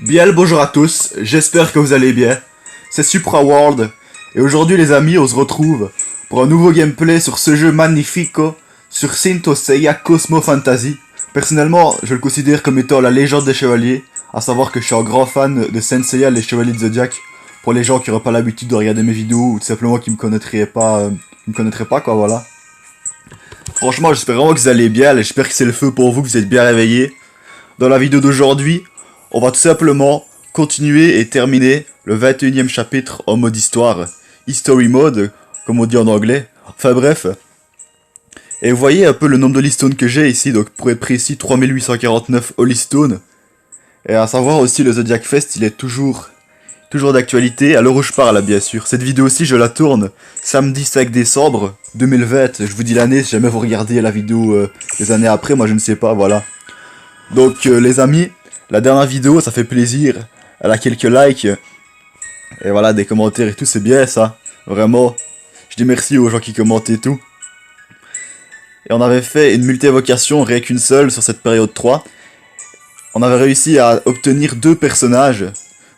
Bien le bonjour à tous, j'espère que vous allez bien. C'est Supra World, et aujourd'hui les amis, on se retrouve pour un nouveau gameplay sur ce jeu magnifico, sur Saint Seiya Cosmo Fantasy. Personnellement, je le considère comme étant la légende des chevaliers, à savoir que je suis un grand fan de Saint Seiya, les chevaliers de Zodiac. Pour les gens qui n'auraient pas l'habitude de regarder mes vidéos, ou tout simplement qui me connaîtraient pas, quoi, voilà. Franchement, j'espère vraiment que vous allez bien, j'espère que c'est le feu pour vous, que vous êtes bien réveillés. Dans la vidéo d'aujourd'hui, on va tout simplement continuer et terminer le 21e chapitre en mode histoire. History mode, comme on dit en anglais. Enfin bref. Et vous voyez un peu le nombre de Holy que j'ai ici, donc pour être précis, 3849 Holy Stone. Et à savoir aussi, le Zodiac Fest, il est toujours d'actualité, à l'heure où je parle, bien sûr. Cette vidéo aussi, je la tourne samedi 5 décembre 2020. Je vous dis l'année, si jamais vous regardez la vidéo des années après, moi je ne sais pas, voilà. Donc les amis, la dernière vidéo, ça fait plaisir. Elle a quelques likes. Et voilà, des commentaires et tout, c'est bien ça. Vraiment. Je dis merci aux gens qui commentent et tout. Et on avait fait une multi-évocation, rien qu'une seule, sur cette période 3. On avait réussi à obtenir deux personnages.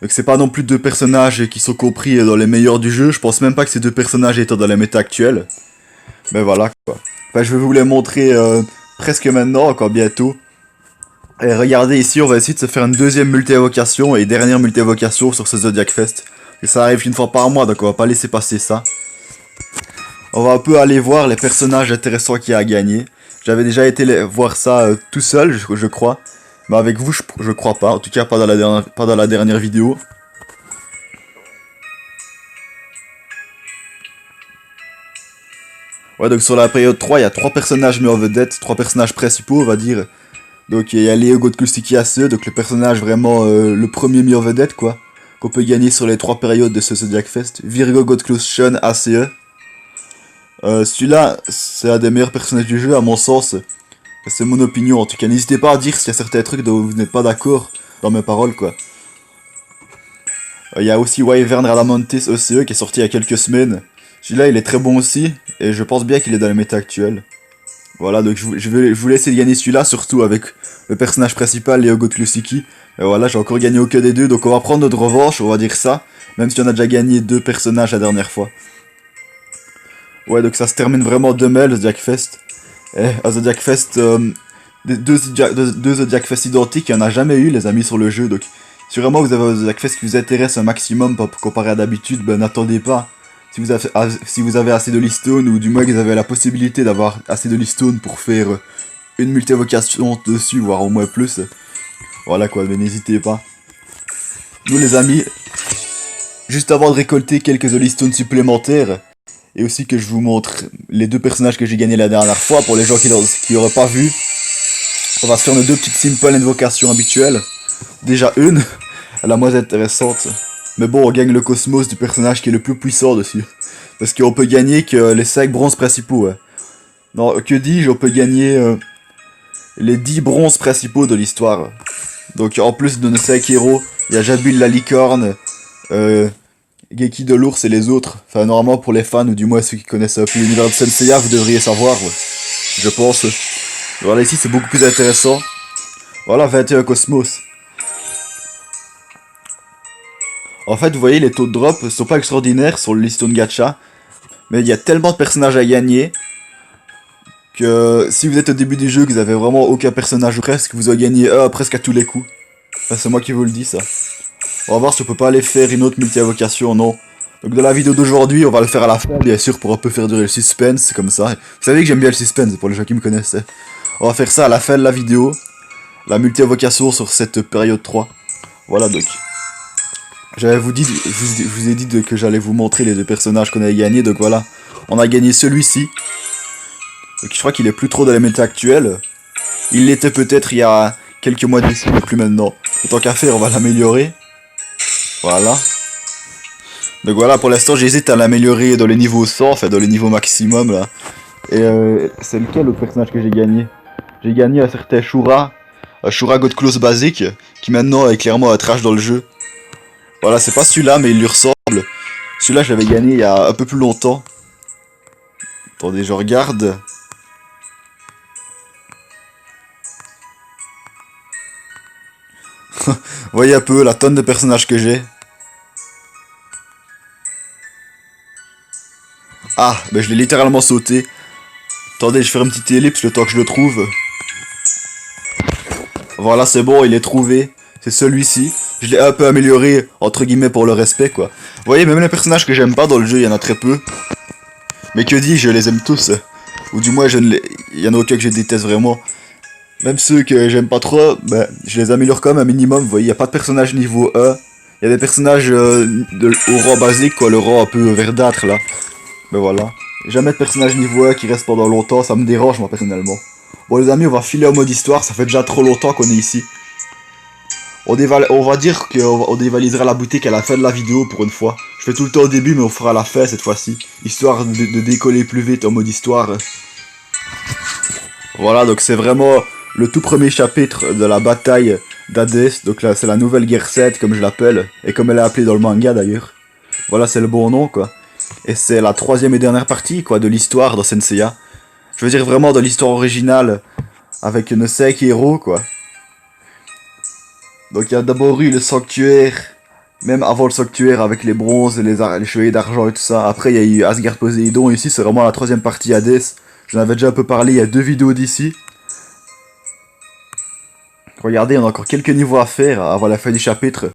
Donc c'est pas non plus deux personnages qui sont compris dans les meilleurs du jeu. Je pense même pas que ces deux personnages étant dans la méta actuelle. Mais voilà quoi. Enfin, je vais vous les montrer presque maintenant, encore bientôt. Et regardez ici, on va essayer de se faire une deuxième multi-évocation et dernière multi-évocation sur ce Zodiac Fest. Et ça arrive une fois par mois, donc on va pas laisser passer ça. On va un peu aller voir les personnages intéressants qu'il y a à gagner. J'avais déjà été voir ça tout seul, je crois. Mais avec vous, je crois pas. En tout cas, pas dans la dernière vidéo. Ouais, donc sur la période 3, il y a trois personnages mis en vedette, trois personnages principaux, on va dire. Donc il y a Leo Godkowski ACE, donc le personnage vraiment le premier mis en vedette quoi, qu'on peut gagner sur les trois périodes de ce Zodiac Fest. Virgo Godkowski ACE. Celui-là, c'est un des meilleurs personnages du jeu à mon sens. C'est mon opinion en tout cas. N'hésitez pas à dire s'il y a certains trucs dont vous n'êtes pas d'accord dans mes paroles quoi. Il y a aussi Wyvern Radamantis OCE qui est sorti il y a quelques semaines. Celui-là il est très bon aussi, et je pense bien qu'il est dans la méta actuelle. Voilà, donc je voulais essayer de gagner celui-là, surtout avec le personnage principal, Leo Godkowski. Et voilà, j'ai encore gagné aucun des deux, donc on va prendre notre revanche, on va dire ça. Même si on a déjà gagné deux personnages la dernière fois. Ouais, donc ça se termine vraiment demain, le Zodiac Fest. Et à Zodiac Fest, deux Zodiac Fest identiques, il n'y en a jamais eu, les amis, sur le jeu. Donc, si vraiment vous avez un Zodiac Fest qui vous intéresse un maximum comparé à d'habitude, ben n'attendez pas. Si vous avez assez de listone, ou du moins que vous avez la possibilité d'avoir assez de listone pour faire une multi-évocation dessus, voire au moins plus. Voilà quoi, mais n'hésitez pas. Nous les amis, juste avant de récolter quelques Holystones supplémentaires, et aussi que je vous montre les deux personnages que j'ai gagnés la dernière fois, pour les gens qui n'auraient pas vu, on va se faire nos deux petites simple invocations habituelles. Déjà une, la moins intéressante. Mais bon, on gagne le cosmos du personnage qui est le plus puissant dessus. Parce qu'on peut gagner que les 5 bronzes principaux. Ouais. Non, que dis-je, on peut gagner les 10 bronzes principaux de l'histoire. Donc en plus de nos 5 héros, il y a Jabul la licorne, Geki de l'ours et les autres. Enfin, normalement pour les fans, ou du moins ceux qui connaissent un peu l'univers de Senseiya, vous devriez savoir, ouais. Je pense. Voilà, ici c'est beaucoup plus intéressant. Voilà, 21 cosmos. En fait, vous voyez, les taux de drop sont pas extraordinaires sur le Listone Gacha. Mais il y a tellement de personnages à gagner que si vous êtes au début du jeu, que vous avez vraiment aucun personnage ou presque, vous en gagnez un presque à tous les coups. Enfin, c'est moi qui vous le dis ça. On va voir si on peut pas aller faire une autre multi-invocation, non. Donc dans la vidéo d'aujourd'hui, on va le faire à la fin, bien sûr, pour un peu faire durer le suspense, comme ça. Vous savez que j'aime bien le suspense, pour les gens qui me connaissent. On va faire ça à la fin de la vidéo. La multi-invocation sur cette période 3. Voilà donc. Je vous ai dit que j'allais vous montrer les deux personnages qu'on avait gagnés, donc voilà. On a gagné celui-ci. Donc je crois qu'il est plus trop dans la méta actuelle. Il l'était peut-être il y a quelques mois d'ici, mais plus maintenant. Et tant qu'à faire, on va l'améliorer. Voilà. Donc voilà, pour l'instant j'hésite à l'améliorer dans les niveaux 100, enfin dans les niveaux maximum là. Et c'est lequel l'autre personnage que j'ai gagné? J'ai gagné un certain Shura. Un Shura God Close basique, qui maintenant est clairement un trash dans le jeu. Voilà, c'est pas celui-là, mais il lui ressemble. Celui-là, je l'avais gagné il y a un peu plus longtemps. Attendez, je regarde. Vous voyez un peu la tonne de personnages que j'ai. Ah, ben je l'ai littéralement sauté. Attendez, je fais une petite ellipse le temps que je le trouve. Voilà, c'est bon, il est trouvé. C'est celui-ci. Je l'ai un peu amélioré, entre guillemets, pour le respect, quoi. Vous voyez, même les personnages que j'aime pas dans le jeu, il y en a très peu. Mais que dis, je les aime tous. Ou du moins, il y en a aucun que je déteste vraiment. Même ceux que j'aime pas trop, ben, je les améliore quand même un minimum. Vous voyez, il n'y a pas de personnage niveau 1. Il y a des personnages au rang basique, quoi, le rang un peu verdâtre, là. Ben voilà. Jamais de personnage niveau 1 qui reste pendant longtemps, ça me dérange, moi, personnellement. Bon, les amis, on va filer en mode histoire, ça fait déjà trop longtemps qu'on est ici. On va dire qu'on dévalisera la boutique à la fin de la vidéo pour une fois. Je fais tout le temps au début, mais on fera la fin cette fois-ci. Histoire de décoller plus vite en mode histoire. Voilà, donc c'est vraiment le tout premier chapitre de la bataille d'Hadès. Donc là, c'est la nouvelle guerre 7, comme je l'appelle. Et comme elle est appelée dans le manga d'ailleurs. Voilà, c'est le bon nom, quoi. Et c'est la troisième et dernière partie, quoi, de l'histoire dans Senseiya. Je veux dire vraiment de l'histoire originale. Avec nos 5 héros, quoi. Donc il y a d'abord eu le sanctuaire, même avant le sanctuaire avec les bronzes et les chevaliers d'argent et tout ça. Après il y a eu Asgard Poséidon, ici c'est vraiment la troisième partie Hades. J'en avais déjà un peu parlé, il y a 2 vidéos d'ici. Regardez, on a encore quelques niveaux à faire avant la fin du chapitre.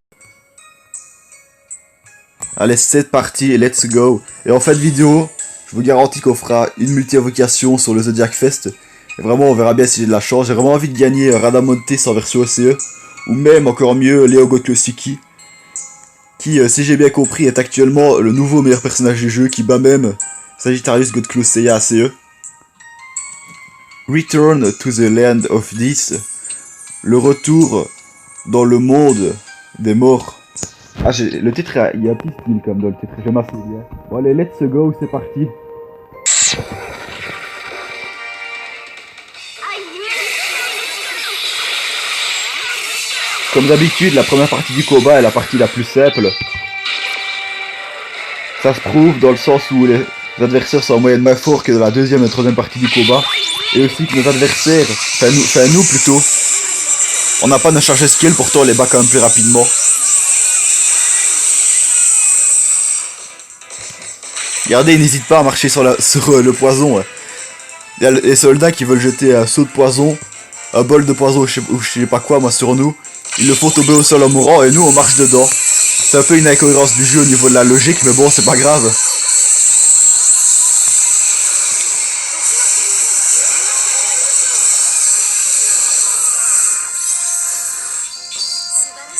Allez, cette partie, let's go. Et en fin de vidéo, je vous garantis qu'on fera une multi-invocation sur le Zodiac Fest. Et vraiment, on verra bien si j'ai de la chance. J'ai vraiment envie de gagner Radamontes en version OCE. Ou même, encore mieux, Léo Gotlosiki. Qui, si j'ai bien compris, est actuellement le nouveau meilleur personnage du jeu. Qui bat même Sagittarius Godcloseia ACE. Return to the Land of This. Le retour dans le monde des morts. Ah, le titre, il y a un petit style comme dans le titre. J'aime assez bien. Bon, allez, let's go, c'est parti. Comme d'habitude, la première partie du combat est la partie la plus simple. Ça se prouve dans le sens où les adversaires sont en moyenne moins forts que dans la deuxième et troisième partie du combat. Et aussi que nos adversaires, enfin nous plutôt, on n'a pas de charge skill, pourtant on les bat quand même plus rapidement. Regardez, n'hésite pas à marcher sur le poison. Il y a les soldats qui veulent jeter un seau de poison, un bol de poison ou je sais pas quoi, moi, sur nous. Ils le font tomber au sol en mourant et nous on marche dedans. C'est un peu une incohérence du jeu au niveau de la logique, mais bon, c'est pas grave.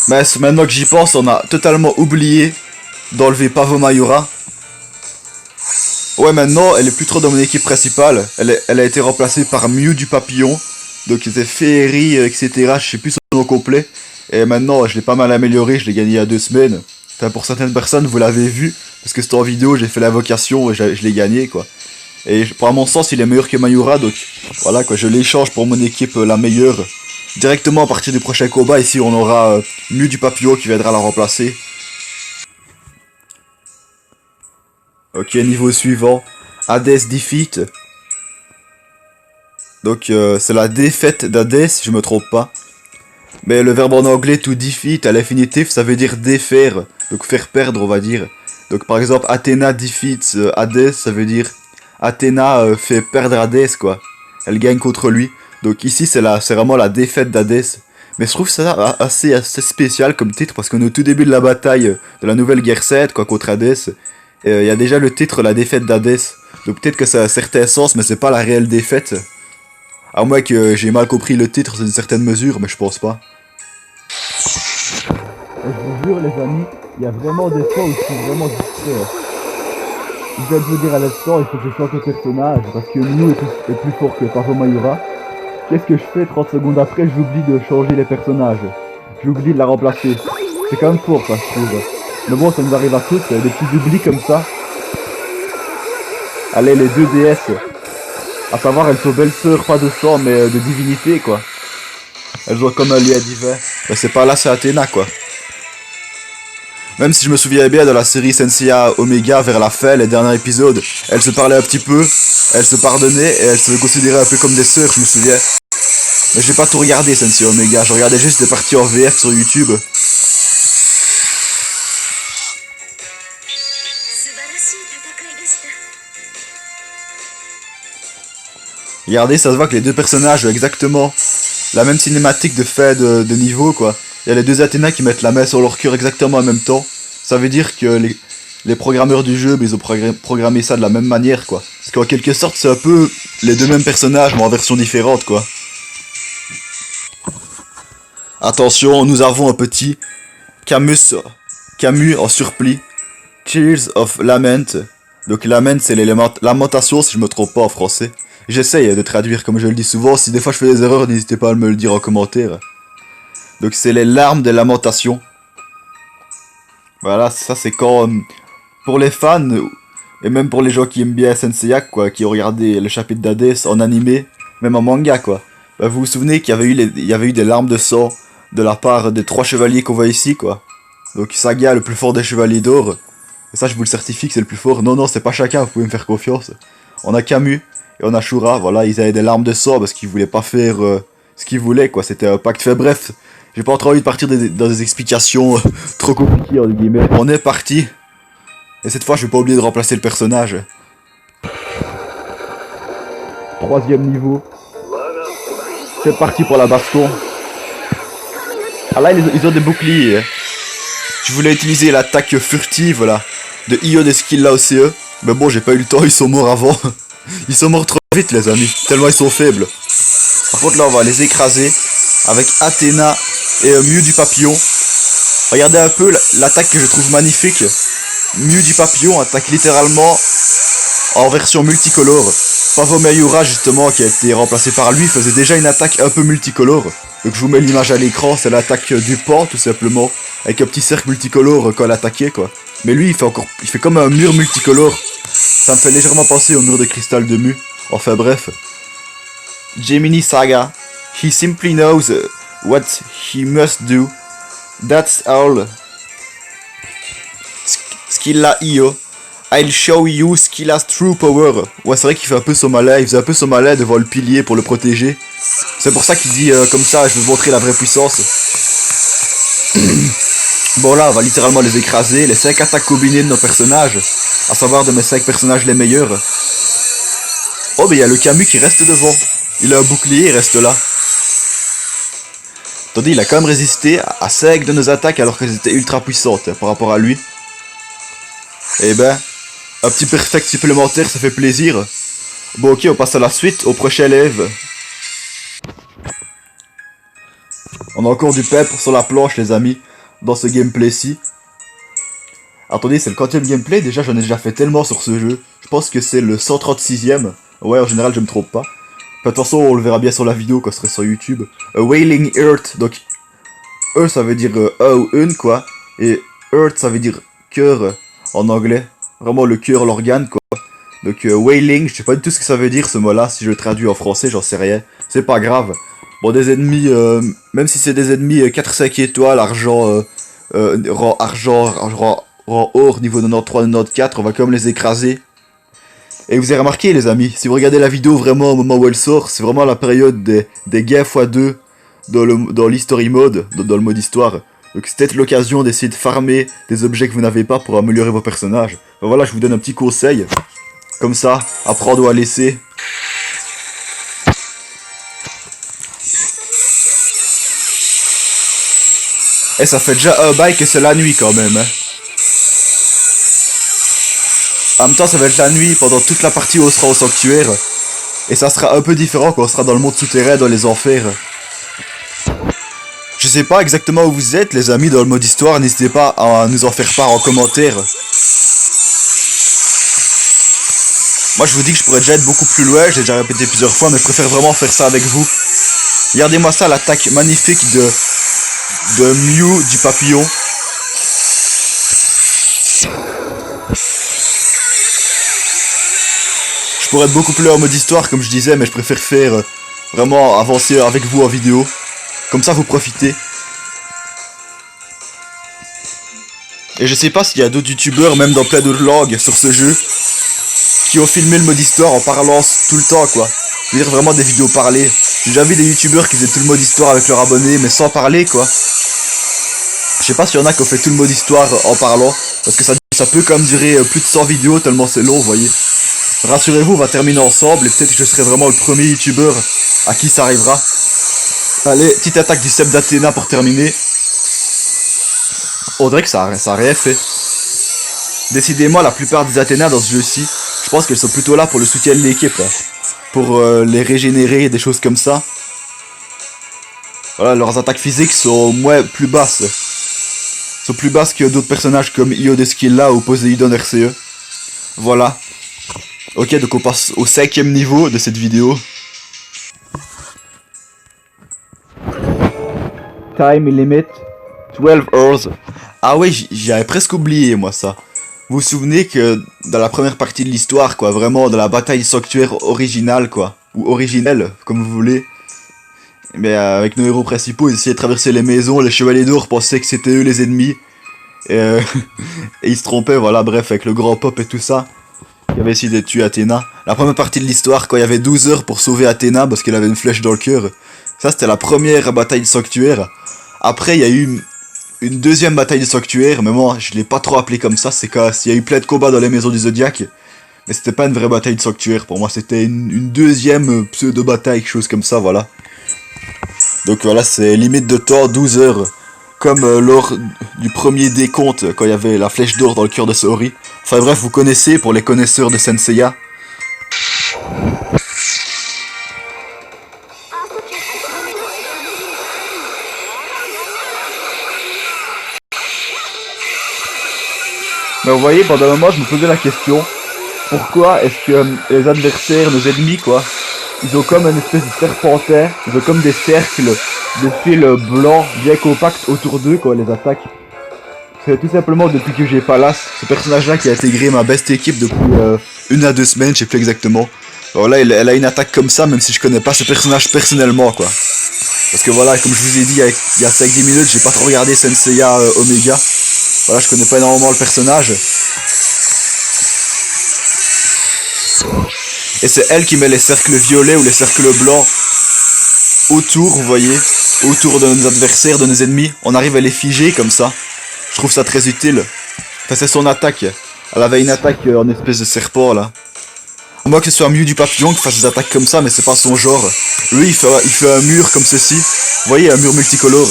Mais maintenant que j'y pense, on a totalement oublié d'enlever Pavo Mayura. Ouais, maintenant, elle est plus trop dans mon équipe principale. Elle a été remplacée par Mew du Papillon. Donc, c'était Féerie, etc. Je sais plus son nom complet. Et maintenant, je l'ai pas mal amélioré. Je l'ai gagné il y a 2 semaines. Enfin, pour certaines personnes, vous l'avez vu. Parce que c'était en vidéo, j'ai fait l'invocation et je l'ai gagné, quoi. Et pour mon sens, il est meilleur que Mayura. Donc, voilà, quoi. Je l'échange pour mon équipe la meilleure. Directement à partir du prochain combat, ici, on aura Mew du Papillon qui viendra la remplacer. Ok, niveau suivant. Hades Defeat. Donc c'est la défaite d'Hadès, si je me trompe pas. Mais le verbe en anglais to defeat à l'infinitif, ça veut dire défaire. Donc faire perdre, on va dire. Donc par exemple, Athéna defeats Hades, ça veut dire Athéna fait perdre Hades, quoi. Elle gagne contre lui. Donc ici, c'est vraiment la défaite d'Hadès. Mais je trouve ça assez spécial comme titre, parce qu'on est au tout début de la bataille de la nouvelle guerre 7, quoi, contre Hades. Il y a déjà le titre, la défaite d'Hadès. Donc peut-être que ça a un certain sens, mais c'est pas la réelle défaite. À moins que j'ai mal compris le titre dans une certaine mesure, mais je pense pas. Je vous jure les amis, il y a vraiment des fois où je suis vraiment distrait. Je viens de vous dire à l'instant, il faut que je change de personnage, parce que Mew est plus fort que Pavo Mayura. Qu'est-ce que je fais 30 secondes après? J'oublie de changer les personnages. J'oublie de la remplacer. C'est quand même fort ça, je trouve. Mais bon, ça nous arrive à tous, des petits oublis comme ça. Allez, les 2 déesses. À savoir, elles sont belles-sœurs, pas de sang, mais de divinité, quoi. Elles ont comme un lien divin. Mais c'est pas là, c'est Athéna, quoi. Même si je me souviens bien de la série Senseiya Omega vers la fin, les derniers épisodes, elles se parlaient un petit peu, elles se pardonnaient et elles se considéraient un peu comme des sœurs, je me souviens. Mais j'ai pas tout regardé Sensei Omega, je regardais juste des parties en VF sur YouTube. Regardez, ça se voit que les deux personnages ont exactement la même cinématique de fait de niveau, quoi. Il y a les deux Athéna qui mettent la main sur leur cœur exactement en même temps. Ça veut dire que les programmeurs du jeu, ils ont programmé ça de la même manière, quoi. Parce qu'en quelque sorte, c'est un peu les deux mêmes personnages, mais en version différente, quoi. Attention, nous avons un petit Camus en surplis. Tears of Lament. Donc Lament, c'est les lamentations, si je me trompe pas en français. J'essaye de traduire comme je le dis souvent. Si des fois je fais des erreurs, n'hésitez pas à me le dire en commentaire. Donc c'est les larmes des lamentations. Voilà, ça c'est quand... pour les fans, et même pour les gens qui aiment bien Senseiya, quoi, qui ont regardé le chapitre d'Hadès en animé, même en manga, quoi. Bah, vous vous souvenez qu'il y avait eu des larmes de sang de la part des 3 chevaliers qu'on voit ici, quoi. Donc Saga, le plus fort des chevaliers d'or. Et ça, je vous le certifie que c'est le plus fort. Non, non, c'est pas chacun, vous pouvez me faire confiance. On a Camus et on a Shura, voilà, ils avaient des larmes de sang parce qu'ils voulaient pas faire ce qu'ils voulaient, quoi. C'était un pacte fait, bref. J'ai pas trop envie de partir dans des explications trop compliquées, entre guillemets. On est parti. Et cette fois, je vais pas oublier de remplacer le personnage. 3e niveau. C'est parti pour la baston. Ah là, ils ont des boucliers. Je voulais utiliser l'attaque furtive, là, de Io de Skill là OCE. Mais bon, j'ai pas eu le temps, ils sont morts avant. Ils sont morts trop vite, les amis. Tellement ils sont faibles. Par contre, là, on va les écraser. Avec Athéna et Mew du papillon. Regardez un peu l'attaque que je trouve magnifique. Mew du papillon attaque littéralement en version multicolore. Pavo Mayura, justement, qui a été remplacé par lui, faisait déjà une attaque un peu multicolore. Donc je vous mets l'image à l'écran, c'est l'attaque du pan, tout simplement. Avec un petit cercle multicolore quand elle attaquait, quoi. Mais lui, il fait comme un mur multicolore. Ça me fait légèrement penser au mur de cristal de Mew. Enfin bref. Gemini Saga. He simply knows what he must do. That's all. Skilla Io. I'll show you Skilla's true power. Ouais, c'est vrai qu'il fait un peu son malin. Il faisait un peu son malin devant le pilier pour le protéger. C'est pour ça qu'il dit comme ça, je vais vous montrer la vraie puissance. Bon là, on va littéralement les écraser. Les 5 attaques combinées de nos personnages. À savoir de mes 5 personnages les meilleurs. Oh, mais il y a le Camus qui reste devant. Il a un bouclier, il reste là. Attendez, il a quand même résisté à 5 de nos attaques alors qu'elles étaient ultra puissantes par rapport à lui. Eh ben, un petit perfect supplémentaire, ça fait plaisir. Bon ok, on passe à la suite, au prochain élève. On a encore du pep sur la planche, les amis, dans ce gameplay-ci. Attendez, c'est le 40e gameplay, déjà j'en ai déjà fait tellement sur ce jeu. Je pense que c'est le 136e. Ouais, en général, je me trompe pas. De toute façon, on le verra bien sur la vidéo quand ce serait sur YouTube. A Wailing Earth, donc... E, ça veut dire ou une, quoi. Et Earth, ça veut dire cœur en anglais. Vraiment le cœur, l'organe, quoi. Donc, Wailing, je sais pas du tout ce que ça veut dire, ce mot-là. Si je le traduis en français, j'en sais rien. C'est pas grave. Bon, des ennemis, même si c'est des ennemis 4-5 étoiles, rang or, niveau 93-94, on va quand même les écraser. Et vous avez remarqué, les amis, si vous regardez la vidéo vraiment au moment où elle sort, c'est vraiment la période des gains x2 dans l'history mode, dans le mode histoire. Donc c'est peut-être l'occasion d'essayer de farmer des objets que vous n'avez pas pour améliorer vos personnages. Ben voilà, je vous donne un petit conseil. Comme ça, apprendre à laisser. Et ça fait déjà un bail que c'est la nuit quand même, hein. En même temps, ça va être la nuit pendant toute la partie où on sera au sanctuaire. Et ça sera un peu différent quand on sera dans le monde souterrain, dans les enfers. Je sais pas exactement où vous êtes, les amis, dans le mode histoire. N'hésitez pas à nous en faire part en commentaire. Moi, je vous dis que je pourrais déjà être beaucoup plus loin. J'ai déjà répété plusieurs fois, mais je préfère vraiment faire ça avec vous. Regardez-moi ça, l'attaque magnifique de Mew du papillon. Je pourrais être beaucoup plus en mode histoire, comme je disais, mais je préfère faire vraiment avancer avec vous en vidéo. Comme ça, vous profitez. Et je sais pas s'il y a d'autres youtubeurs, même dans plein d'autres langues, sur ce jeu, qui ont filmé le mode histoire en parlant tout le temps, quoi. Je veux dire vraiment des vidéos parlées. J'ai déjà vu des youtubeurs qui faisaient tout le mode histoire avec leurs abonnés, mais sans parler, quoi. Je sais pas s'il y en a qui ont fait tout le mode histoire en parlant, parce que ça peut quand même durer plus de 100 vidéos, tellement c'est long, vous voyez. Rassurez-vous, on va terminer ensemble, et peut-être que je serai vraiment le premier youtubeur à qui ça arrivera. Allez, petite attaque du Sceptre d'Athéna pour terminer. On dirait que ça a rien fait. Décidément, la plupart des Athéna dans ce jeu-ci, je pense qu'elles sont plutôt là pour le soutien de l'équipe. Hein. Pour les régénérer, des choses comme ça. Voilà, leurs attaques physiques sont plus basses. Sont plus basses que d'autres personnages comme Io de Skilla ou Poséidon RCE. Voilà. Ok, donc on passe au 5e niveau de cette vidéo. Time limit 12 hours. Ah oui, j'avais presque oublié moi ça. Vous vous souvenez que dans la première partie de l'histoire, quoi, vraiment dans la bataille sanctuaire originale, quoi, ou originelle, comme vous voulez, mais avec nos héros principaux, ils essayaient de traverser les maisons, les chevaliers d'or pensaient que c'était eux les ennemis, et, et ils se trompaient, voilà, bref, avec le grand pop et tout ça, qui avait essayé de tuer Athéna. La première partie de l'histoire, quand il y avait 12 heures pour sauver Athéna parce qu'elle avait une flèche dans le cœur, ça c'était la première bataille de sanctuaire. Après, il y a eu une deuxième bataille de sanctuaire, mais moi je l'ai pas trop appelé comme ça, c'est qu'il y a eu plein de combats dans les maisons du Zodiac, mais c'était pas une vraie bataille de sanctuaire, pour moi c'était une deuxième pseudo-bataille, quelque chose comme ça, voilà. Donc voilà, c'est limite de temps 12 heures, comme lors du premier décompte, quand il y avait la flèche d'or dans le cœur de Saori. Enfin bref, vous connaissez, pour les connaisseurs de Senseiya. Mais vous voyez, pendant un moment, je me posais la question, pourquoi est-ce que les adversaires, nos ennemis, quoi, ils ont comme une espèce de serpentin, ils ont comme des cercles de fils blancs bien compacts autour d'eux quand on les attaque. C'est tout simplement depuis que j'ai Pallas, ce personnage-là qui a intégré ma best équipe depuis 1 à 2 semaines, je sais plus exactement. Alors là, elle a une attaque comme ça, même si je connais pas ce personnage personnellement, quoi. Parce que voilà, comme je vous ai dit il y a 5-10 minutes, j'ai pas trop regardé Senseiya Omega. Voilà, je connais pas énormément le personnage. Et c'est elle qui met les cercles violets ou les cercles blancs autour, vous voyez, autour de nos adversaires, de nos ennemis. On arrive à les figer comme ça. Je trouve ça très utile. Enfin, c'est son attaque. Elle avait une attaque en espèce de serpent, là. À moins que ce soit Mew du papillon qui fasse des attaques comme ça, mais c'est pas son genre. Lui, il fait un mur comme ceci. Vous voyez, un mur multicolore.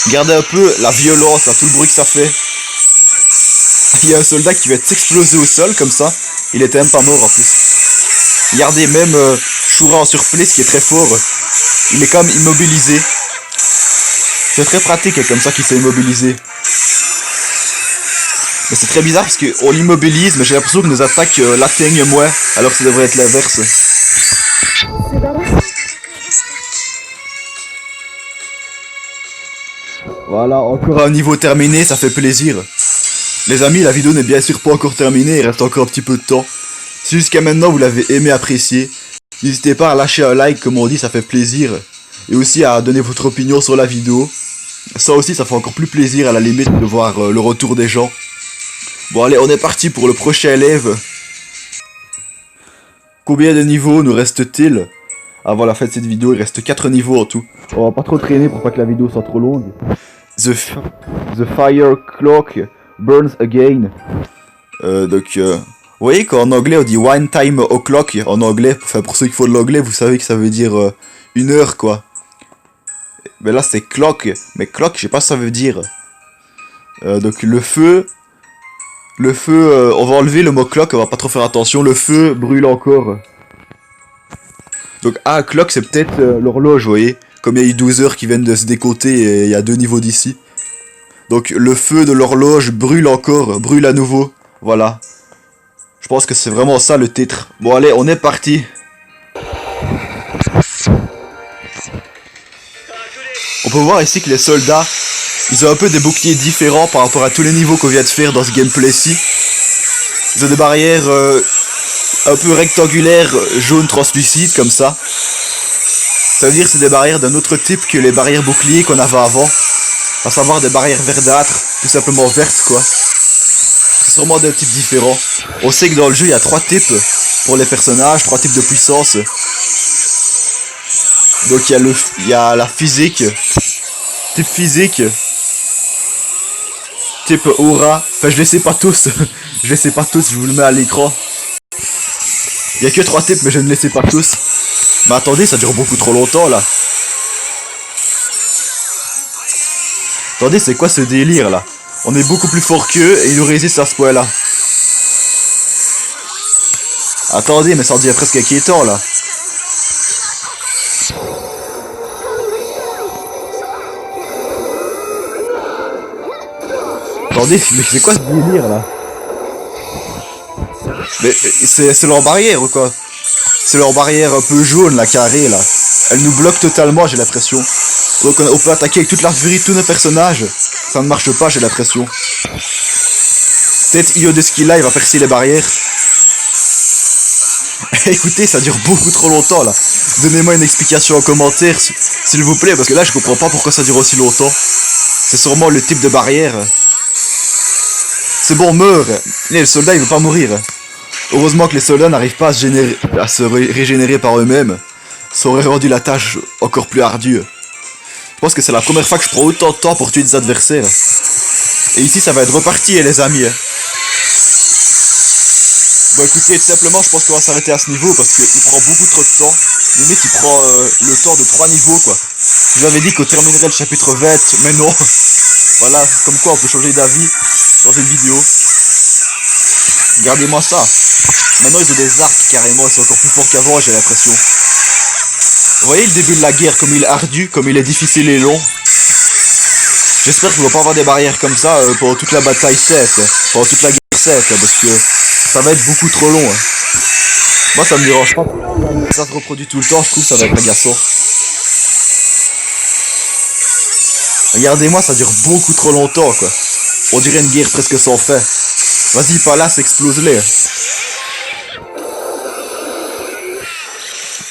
Regardez un peu la violence, là, tout le bruit que ça fait. Il y a un soldat qui va être explosé au sol, comme ça. Il était même pas mort, en plus. Regardez, même Shura en surplace, qui est très fort. Il est quand même immobilisé. C'est très pratique, comme ça, qu'il s'est immobilisé. Mais c'est très bizarre, parce qu'on l'immobilise, mais j'ai l'impression que nos attaques l'atteignent moins, alors que ça devrait être l'inverse. Voilà, encore un niveau terminé, ça fait plaisir. Les amis, la vidéo n'est bien sûr pas encore terminée, il reste encore un petit peu de temps. Si jusqu'à maintenant vous l'avez aimé, apprécié, n'hésitez pas à lâcher un like, comme on dit, ça fait plaisir. Et aussi à donner votre opinion sur la vidéo. Ça aussi, ça fait encore plus plaisir à la limite de voir le retour des gens. Bon allez, on est parti pour le prochain élève. Combien de niveaux nous reste-t-il? Avant la fin de cette vidéo, il reste 4 niveaux en tout. On va pas trop traîner pour pas que la vidéo soit trop longue. The Fire Clock Burns Again. Vous voyez qu'en anglais on dit one time o'clock en anglais. Enfin, pour ceux qui font de l'anglais, vous savez que ça veut dire 1 heure, quoi. Mais là c'est clock. Mais clock, je sais pas ce que ça veut dire. Donc le feu, on va enlever le mot clock, on va pas trop faire attention. Le feu brûle encore. Donc clock, c'est peut-être l'horloge, vous voyez. Comme il y a eu 12 heures qui viennent de se décoter et il y a 2 niveaux d'ici. Donc le feu de l'horloge brûle encore, brûle à nouveau. Voilà. Je pense que c'est vraiment ça le titre. Bon allez, on est parti. On peut voir ici que les soldats, ils ont un peu des boucliers différents par rapport à tous les niveaux qu'on vient de faire dans ce gameplay-ci. Ils ont des barrières un peu rectangulaires, jaune translucide comme ça. Ça veut dire que c'est des barrières d'un autre type que les barrières boucliers qu'on avait avant. À savoir des barrières verdâtres, tout simplement vertes, quoi. Ce sûrement des types différents. On sait que dans le jeu, il y a 3 types pour les personnages, 3 types de puissance. Donc il y a la physique, type physique, type aura. Enfin, je les sais pas tous. Je les sais pas tous, je vous le mets à l'écran. Il y a que 3 types, mais je ne les sais pas tous. Mais attendez, ça dure beaucoup trop longtemps là. Attendez, c'est quoi ce délire là? On est beaucoup plus fort qu'eux et ils nous résistent à ce point là. Attendez, mais ça en devient presque inquiétant là. Attendez, mais c'est quoi ce délire là? Mais c'est leur barrière ou quoi? C'est leur barrière un peu jaune, la carrée là. Elle nous bloque totalement, j'ai l'impression. Donc on peut attaquer avec toute l'artillerie tous nos personnages. Ça ne marche pas, j'ai l'impression. Peut-être Io de Skilla, il va percer les barrières. Écoutez, ça dure beaucoup trop longtemps là. Donnez-moi une explication en commentaire, s'il vous plaît, parce que là je comprends pas pourquoi ça dure aussi longtemps. C'est sûrement le type de barrière. C'est bon, meurt. Le soldat il veut pas mourir. Heureusement que les soldats n'arrivent pas à se régénérer par eux-mêmes. Ça aurait rendu la tâche encore plus ardue. Je pense que c'est la première fois que je prends autant de temps pour tuer des adversaires. Et ici ça va être reparti les amis. Bon écoutez, tout simplement je pense qu'on va s'arrêter à ce niveau parce qu'il prend beaucoup trop de temps. Limite il prend le temps de 3 niveaux quoi. Je vous avais dit qu'on terminerait le chapitre 20, mais non. Voilà, comme quoi on peut changer d'avis dans une vidéo. Regardez-moi ça. Maintenant ils ont des arcs carrément, ils sont encore plus forts qu'avant j'ai l'impression. Vous voyez le début de la guerre, comme il est ardu, comme il est difficile et long. J'espère qu'il va pas avoir des barrières comme ça pendant toute la bataille 7, pendant toute la guerre 7, parce que ça va être beaucoup trop long. Moi ça me dérange pas. Ça se reproduit tout le temps, je trouve que ça va être agaçant. Regardez-moi, ça dure beaucoup trop longtemps quoi. On dirait une guerre presque sans fin. Vas-y, Pallas, explose-les.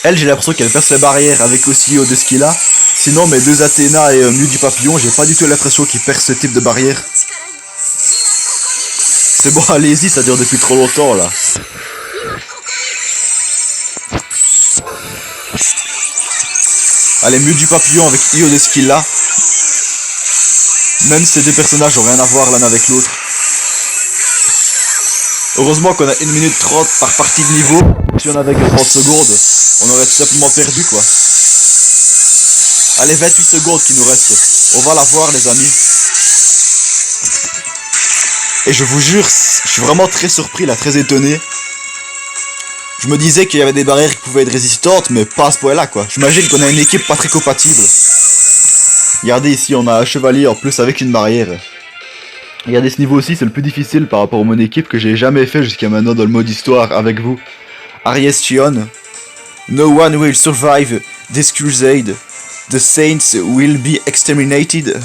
Elle, j'ai l'impression qu'elle perce les barrières avec aussi Io de Skilla. Sinon, mes 2 Athéna et Mew du Papillon, j'ai pas du tout l'impression qu'ils percent ce type de barrière. C'est bon, allez-y, ça dure depuis trop longtemps là. Allez, Mew du Papillon avec Io de Skilla. Même si ces 2 personnages n'ont rien à voir l'un avec l'autre. Heureusement qu'on a 1 minute 30 par partie de niveau. Si on avait que 30 secondes, on aurait tout simplement perdu quoi. Allez, 28 secondes qui nous restent. On va la voir les amis. Et je vous jure, je suis vraiment très surpris là, très étonné. Je me disais qu'il y avait des barrières qui pouvaient être résistantes, mais pas à ce point là quoi. J'imagine qu'on a une équipe pas très compatible. Regardez ici, on a un chevalier en plus avec une barrière. Regardez ce niveau aussi, c'est le plus difficile par rapport à mon équipe que j'ai jamais fait jusqu'à maintenant dans le mode histoire avec vous. Aries Chion. No one will survive this crusade. The saints will be exterminated.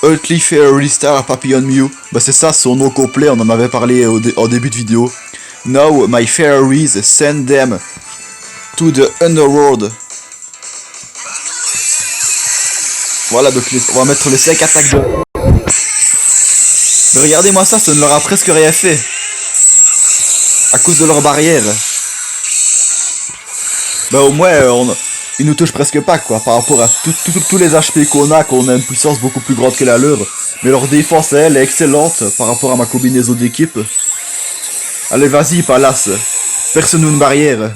Earthly Fairy Star Papillon Mew. Bah c'est ça son nom complet, on en avait parlé en début de vidéo. Now my fairies send them to the underworld. Voilà, donc on va mettre les 5 attaques de... Mais regardez-moi ça, ça ne leur a presque rien fait. À cause de leur barrière. Bah au moins, ils nous touchent presque pas quoi, par rapport à tous les HP qu'on a une puissance beaucoup plus grande que la leur. Mais leur défense, elle, est excellente par rapport à ma combinaison d'équipe. Allez, vas-y, Pallas. Perce-nous une barrière.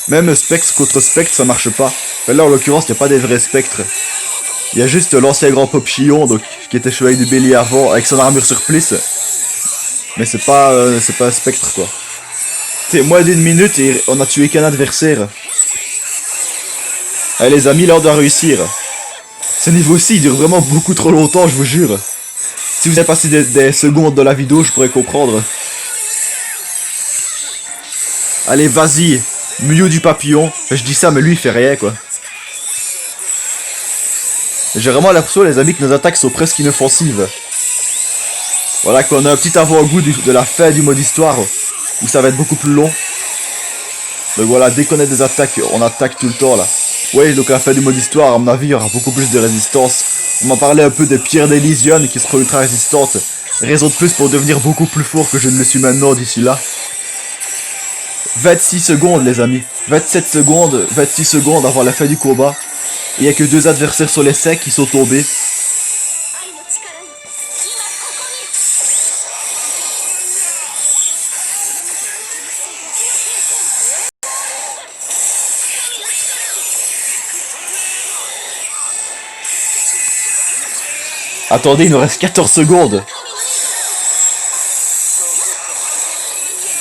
Même spectre contre spectre, ça marche pas. Mais là, en l'occurrence, il n'y a pas des vrais spectres. Il y a juste l'ancien grand Popchillon, donc qui était chevalier du bélier avant, avec son armure surplice. Mais c'est pas un spectre, quoi. C'est moins d'1 minute et on a tué qu'un adversaire. Allez, les amis, là, on doit réussir. Ce niveau-ci, il dure vraiment beaucoup trop longtemps, je vous jure. Si vous avez passé des secondes dans la vidéo, je pourrais comprendre. Allez, vas-y. Mew du Papillon. Je dis ça, mais lui, il fait rien, quoi. J'ai vraiment l'impression, les amis, que nos attaques sont presque inoffensives. Voilà, qu'on a un petit avant-goût de la fin du mode histoire, où ça va être beaucoup plus long. Donc voilà, dès qu'on a des attaques, on attaque tout le temps, là. Ouais, donc à la fin du mode histoire, à mon avis, il y aura beaucoup plus de résistance. On m'en parlait un peu des pierres d'Elysion qui seront ultra résistantes. Raison de plus pour devenir beaucoup plus fort que je ne le suis maintenant d'ici là. 26 secondes les amis. 27 secondes, 26 secondes avant la fin du combat. Il n'y a que 2 adversaires sur les 5 qui sont tombés. Attendez, il nous reste 14 secondes.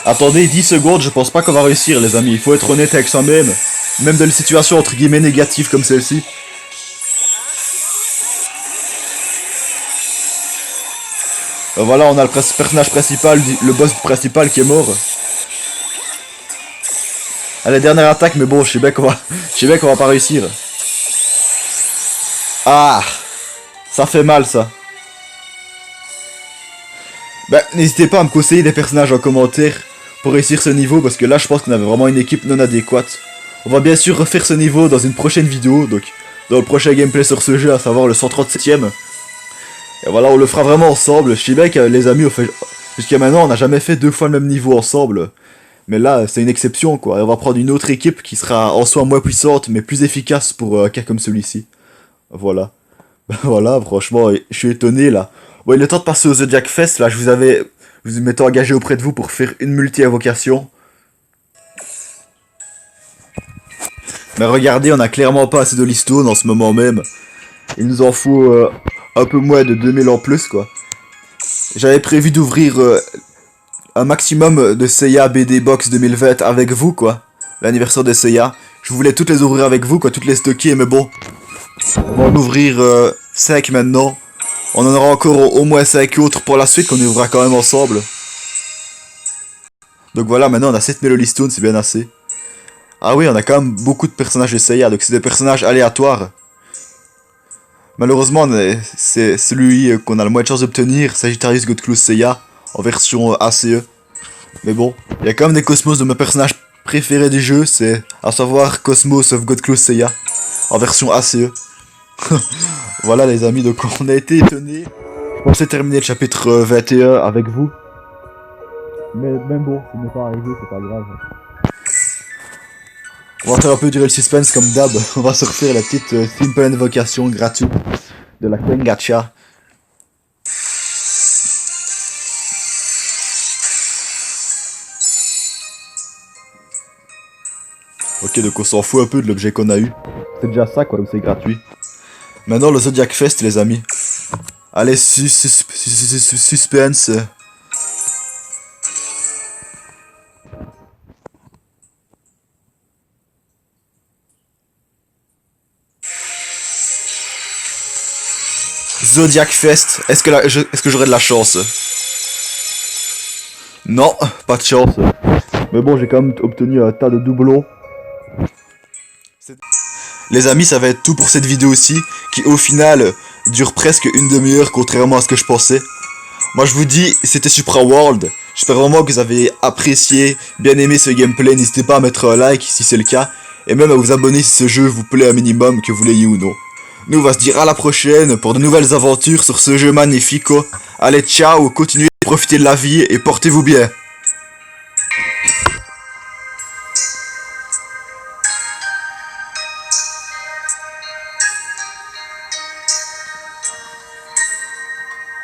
Attendez, 10 secondes, je pense pas qu'on va réussir les amis. Il faut être honnête avec soi-même. Même dans les situations entre guillemets négatives comme celle-ci. Voilà, on a le personnage principal, le boss principal qui est mort. Allez, dernière attaque, mais bon, je sais bien qu'on va pas réussir. Ah, ça fait mal ça. Bah, n'hésitez pas à me conseiller des personnages en commentaire pour réussir ce niveau, parce que là je pense qu'on avait vraiment une équipe non adéquate. On va bien sûr refaire ce niveau dans une prochaine vidéo, donc dans le prochain gameplay sur ce jeu, à savoir le 137ème. Et voilà, on le fera vraiment ensemble. Je sais bien que les amis, jusqu'à maintenant, on n'a jamais fait 2 fois le même niveau ensemble. Mais là, c'est une exception, quoi. Et on va prendre une autre équipe qui sera en soi moins puissante, mais plus efficace pour un cas comme celui-ci. Voilà. Voilà, franchement, je suis étonné, là. Bon, il est temps de passer au Zodiac Fest, là. Je vous m'étais engagé auprès de vous pour faire une multi-invocation. Mais regardez, on a clairement pas assez de listone en ce moment même. Il nous en faut un peu moins de 2000 en plus, quoi. J'avais prévu d'ouvrir un maximum de Seiya BD Box 2020 avec vous, quoi. L'anniversaire de Seiya. Je voulais toutes les ouvrir avec vous, quoi, toutes les stocker, mais bon. On va en ouvrir 5 maintenant. On en aura encore au moins 5 autres pour la suite qu'on ouvrira quand même ensemble. Donc voilà, maintenant on a 7000 Holystone, c'est bien assez. Ah oui, on a quand même beaucoup de personnages de Seiya, donc c'est des personnages aléatoires. Malheureusement, c'est celui qu'on a le moins de chance d'obtenir, Sagittarius Godclose Seiya, en version ACE. Mais bon, il y a quand même des Cosmos de mes personnages préférés du jeu, c'est à savoir Cosmos of Godclose Seiya, en version ACE. Voilà les amis, donc on a été étonnés. Je pensais terminer le chapitre 21 avec vous. Mais même bon, ce n'est pas arrivé, c'est pas grave. On va faire un peu durer le suspense comme d'hab. On va se refaire la petite simple invocation gratuite de la Queen Gacha. Ok, donc on s'en fout un peu de l'objet qu'on a eu. C'est déjà ça quoi, donc c'est gratuit. Maintenant le Zodiac Fest les amis. Allez, suspense. Zodiac Fest, est-ce que j'aurai de la chance? Non, pas de chance. Mais bon, j'ai quand même obtenu un tas de doublons. Les amis, ça va être tout pour cette vidéo aussi, qui au final dure presque une demi-heure, contrairement à ce que je pensais. Moi je vous dis, c'était Supra World. J'espère vraiment que vous avez apprécié, bien aimé ce gameplay. N'hésitez pas à mettre un like si c'est le cas, et même à vous abonner si ce jeu vous plaît un minimum, que vous l'ayez ou non. Nous on va se dire à la prochaine pour de nouvelles aventures sur ce jeu magnifique. Allez ciao, continuez à profiter de la vie et portez-vous bien.